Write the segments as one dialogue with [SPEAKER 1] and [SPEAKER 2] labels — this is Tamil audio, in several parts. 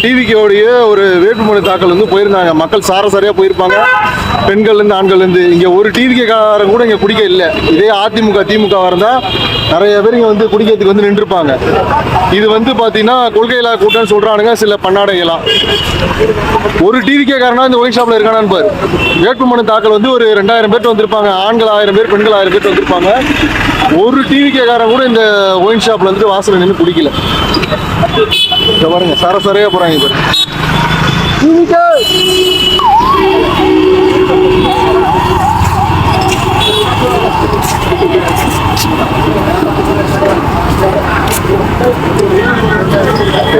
[SPEAKER 1] டிவிக்கோடைய ஒரு வேட்புமனு தாக்கல் வந்து போயிருந்தாங்க. மக்கள் சாரசாரியாக போயிருப்பாங்க, பெண்கள்லேருந்து ஆண்கள்லேருந்து. இங்கே ஒரு டிவிக்காரன் கூட இங்கே குடிக்க இல்லை. இதே அதிமுக திமுக இருந்தால் நிறைய பேர் இங்கே வந்து குடிக்கிறதுக்கு வந்து நின்றுருப்பாங்க. இது வந்து பார்த்தீங்கன்னா கொள்கையில்லா கூட்டம்னு சொல்கிறானுங்க சில பண்ணாடைகளாம். ஒரு டிவிக்காரனா இந்த ஒயின் ஷாப்பில் இருக்கானான்னு பாரு. வேட்புமனு தாக்கல் வந்து ஒரு 2000 பேர் வந்திருப்பாங்க. ஆண்கள் 1000 பேர், பெண்கள் 1000 பேர் வந்திருப்பாங்க. ஒரு டிவிக்காரன் கூட இந்த ஒயின் ஷாப்பில் வந்து வாசலில் நின்று குடிக்கல. பாருங்க, சரசரையா போறாங்க.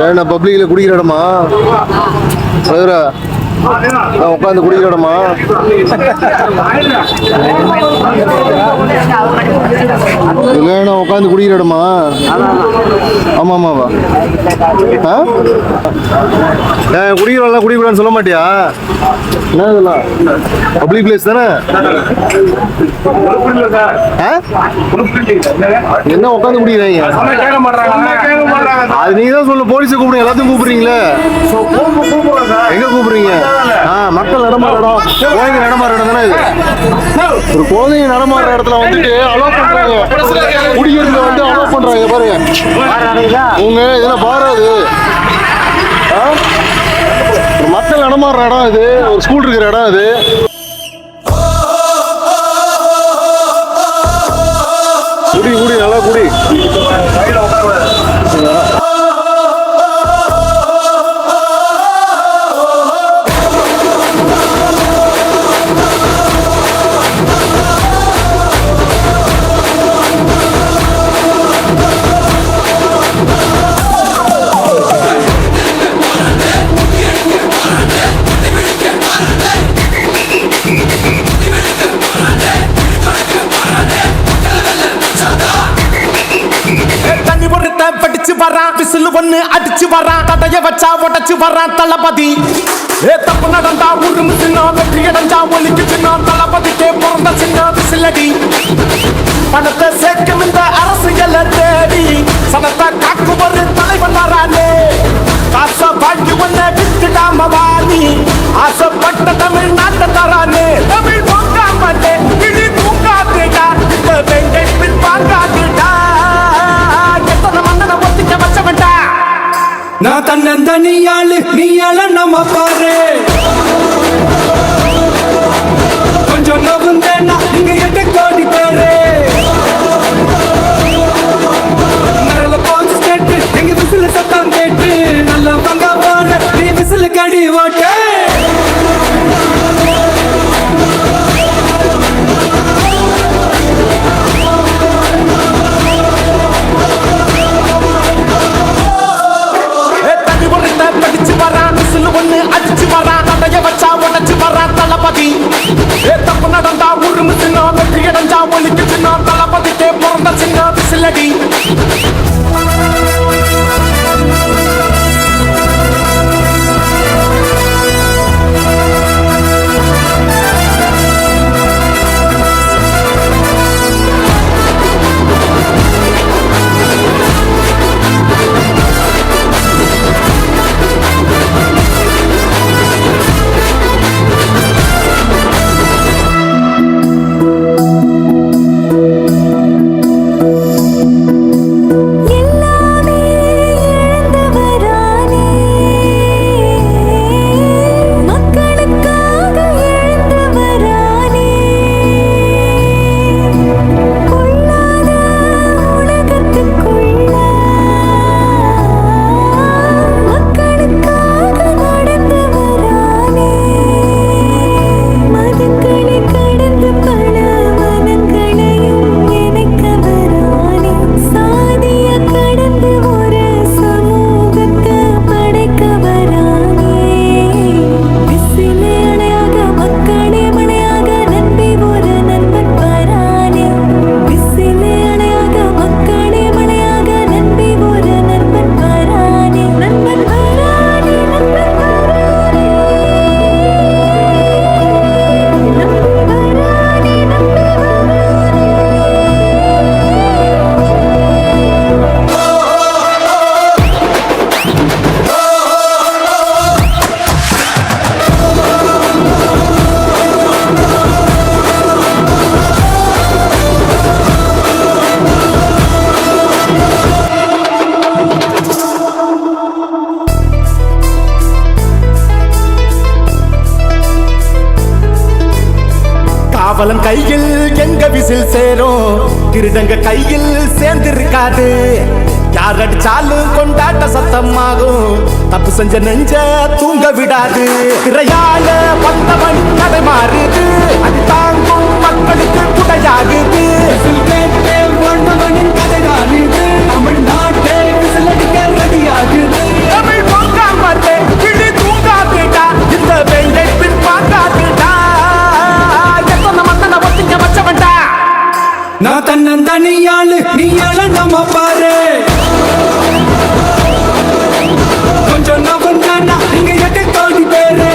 [SPEAKER 1] ஏன்னா பப்ளிக்ல குடிக்கிற இடமா உட்காந்து குடிக்கிற இடமா? இல்லைன்னா உட்காந்து குடிக்கிற இடமா? ஆமா ஆமாவா? குடிக்கிறவங்களாம் குடிக்கூடாதுன்னு சொல்ல மாட்டியா? என்ன இதெல்லாம் பப்ளிக் பிளேஸ் தானே? என்ன உட்காந்து குடிக்கிறாங்க? அது நீங்க தான் சொல்லு. போலீஸை கூப்பிடுங்க. எல்லாத்தையும் கூப்பிடுறீங்களே, எங்க கூப்பிடுறீங்க? மக்கள் நடமாடுற இடம், குழந்தைங்க நடமாடுற இடம் தானே இது. ஒரு குழந்தைங்க நடமாடுற இடத்துல வந்துட்டு அலோ பண்றாங்க, குடிக்கிறதுல வந்து அலோ பண்றாங்க. பாருங்க, உங்க இதெல்லாம் பாராது. ஒரு மக்கள் நடமாடுற இடம் இது, ஒரு ஸ்கூல் இருக்கிற இடம் இது. குடி குடி நல்லா குடி.
[SPEAKER 2] விசில் ஒண்ணு அடிச்சு வரான், தடைய வச்சா உடச்சு வரான் தளபதி. தப்பு நடந்தா உருமு சின்ன, வெற்றி அடைஞ்சா ஒலிக்கு சின்ன, தளபதிக்கே பிறந்த சின்ன விசிலடி. பணத்தை சேர்க்கும் இந்த அரசியலை தேடி சனத்தை காக்கும் ஒரு தலைவன் வரானே. காசை வாழ்க்கை ஒன்ன விட்டுடாம வாணி, ஆசைப்பட்ட தமிழ்நாட்டை தரானே. தமிழ் பொங்காமட்டே இடி தூங்காதேடா, இந்த வெங்கை பின் வாங்காதேடா. நான் தன்னந்தனியாளு, நீயால நம்ம பாரு. கொஞ்சம் நவுந்தேன்னா இங்க 8 கோடி பேரு. நல்ல போச்சு கேட்டு எங்க விசில சத்தம் கேட்டு, நல்ல பங்க போன நீ விசில கடி ஓட்ட. தப்பு நடந்தா உருமு சின்ன, வெற்றி அடைஞ்சா ஒலிக்கு சின்ன, தளபதிக்கே பிறந்த சின்ன விசிலடி.
[SPEAKER 3] Yeah.
[SPEAKER 2] காவலன் கையில் எங்க விசில் சேரும், திருடங்க கையில் சேர்ந்திருக்காது. யார் அடிச்சாலும் கொண்டாட்ட சத்தமாகும், தப்பு செஞ்ச நெஞ்ச தூங்க விடாது. திரையால வந்தவன் கதை மாறுது, அது தாங்கும் மக்களுக்கு குடையாகுது. தமிழ்நாட்டே விசில் அடிக்க ரெடியாகுது. தமிழ் பொங்காமலே கிளி தூங்காதுடா, இந்த வெள்ளை பின் பார்க்காதுடா. எத்தனை மன்னனை ஒத்திங்க வச்சவன்டா.
[SPEAKER 3] நான் தன்னந்தனியாளு, நீ நம்ம பாரு. கொஞ்சம் நவந்தானா நீங்க எட்டு கோடி பேரு.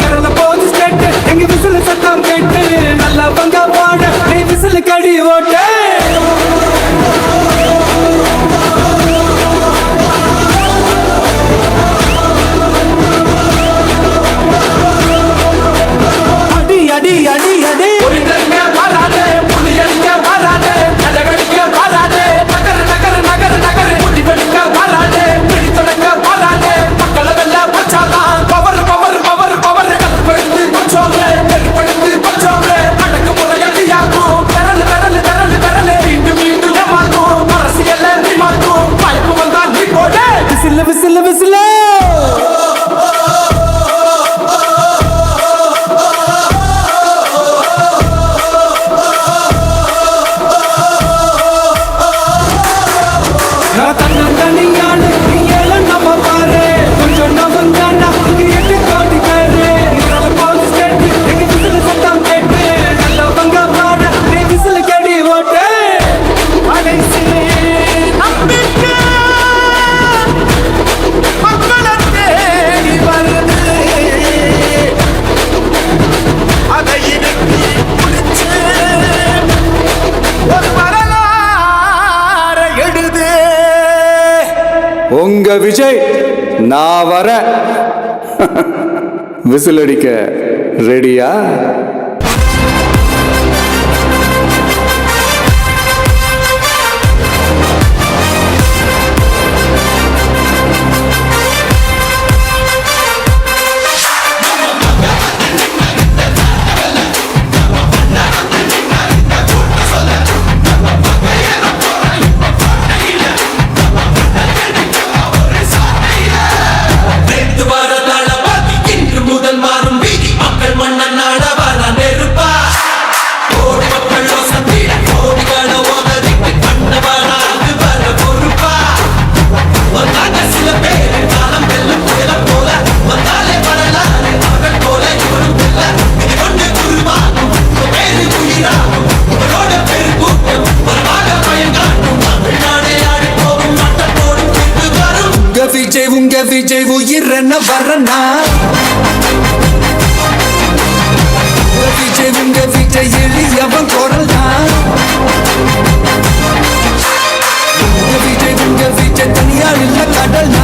[SPEAKER 3] நடந்த போது ஸ்டேட்டு எங்க விசில் சத்தம் கேட்டு, நல்லா பங்க போட நீ விசில் கடி ஓட்டு. அடி அடி அடி அடி
[SPEAKER 2] வராதே புலியடிக்க வராதே, நடவடிக்க வராதே, நகர் நகர் நகர் நகர் முடிவெடுக்க வராதே, பிடித்தொடக்க வராதே. மக்களை வெல்ல வச்சாதான் பவர் பவர் பவர் பவர். கற்படுத்து வச்சோங்க, நெருப்படுத்து வச்சோங்க, அடக்குமுறையாகும். விரல் விரல் விரல் விரல் மீண்டும் மீண்டும் ஏமாற்றும், அரசியல் மாற்றும். வாய்ப்பு வந்தால் நீ போட
[SPEAKER 3] விசில் விசில் விசில். நான் தன்னந்தனியாளு, நீ நம்ம பாரு. கொஞ்சம் நவந்தானா நீங்க எட்டு கோடி பேரு. நடந்த போது ஸ்டேட்டு எங்க விசில் சத்தம் கேட்டு, நல்லா பங்க போட நீ விசில் கடி ஓட்டு.
[SPEAKER 2] கடைசி நம்பிக்கை மக்களை தேடி வருது. அதை இடுக்கி முடிச்சு ஒரு வரலாறு எழுது.
[SPEAKER 3] உங்க விஜய் நான் வர விசில் அடிக்க ரெடியா? உங்க விஜய் உயிரன வரனா. உங்க விஜய் எளியவன் குரல் தான். உங்க விஜய் தனியார் இல்ல கடல்.